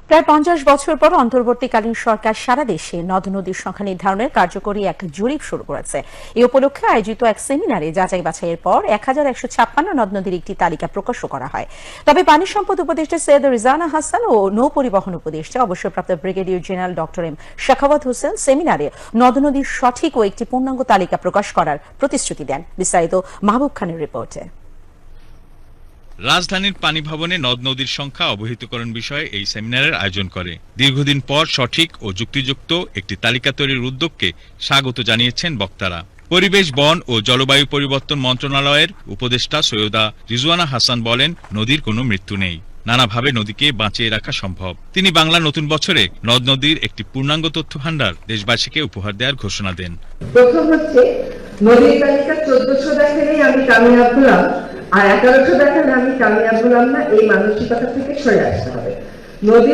প্রায় 50 বছর পর অন্তর্বর্তীকালীন সরকার সারা দেশে নদ নদীর সংখ্যা নির্ধারণের কার্যকরী এক জরিপ শুরু করেছে। এই উপলক্ষে আয়োজিত এক সেমিনারে যাচাই বাছাইয়ের পর 1156 নদ নদীর একটি তালিকা প্রকাশও করা হয়। তবে পানি সম্পদ উপদেষ্টা সৈয়দ রিজওয়ানা হাসান ও নৌ পরিবহন উপদেষ্টা অবসরপ্রাপ্ত brigadier general doctor M Shakhawat Hossain সেমিনারে নদ নদীর সঠিক ও একটি পূর্ণাঙ্গ তালিকা প্রকাশ করার প্রতিশ্রুতি দেন। বিস্তারিত মাহবুব খানের রিপোর্টে। রাজধানীর পানি ভবনে নদ নদীর সংখ্যা অবহিতকরণ বিষয়ে এই সেমিনারের আয়োজন করে। দীর্ঘদিন পর সঠিক ও যুক্তিযুক্ত একটি তালিকা তৈরির উদ্যোগকে স্বাগত জানিয়েছেন বক্তারা। পরিবেশ, বন ও জলবায়ু পরিবর্তন মন্ত্রণালয়ের উপদেষ্টা সৈয়দা রিজওয়ানা হাসান বলেন, নদীর কোনো মৃত্যু নেই, নানাভাবে নদীকে বাঁচিয়ে রাখা সম্ভব। তিনি বাংলা নতুন বছরে নদ নদীর একটি পূর্ণাঙ্গ তথ্য ভান্ডার দেশবাসীকে উপহার দেওয়ার ঘোষণা দেন। প্রথম হচ্ছে নদীর তালিকা 1400 দেখালেই আমি কামিয়াব হলাম, আর 1100 দেখালে আমি কামিয়াব হলাম না, এই মানসিকতা থেকে সরে আসতে হবে। নদী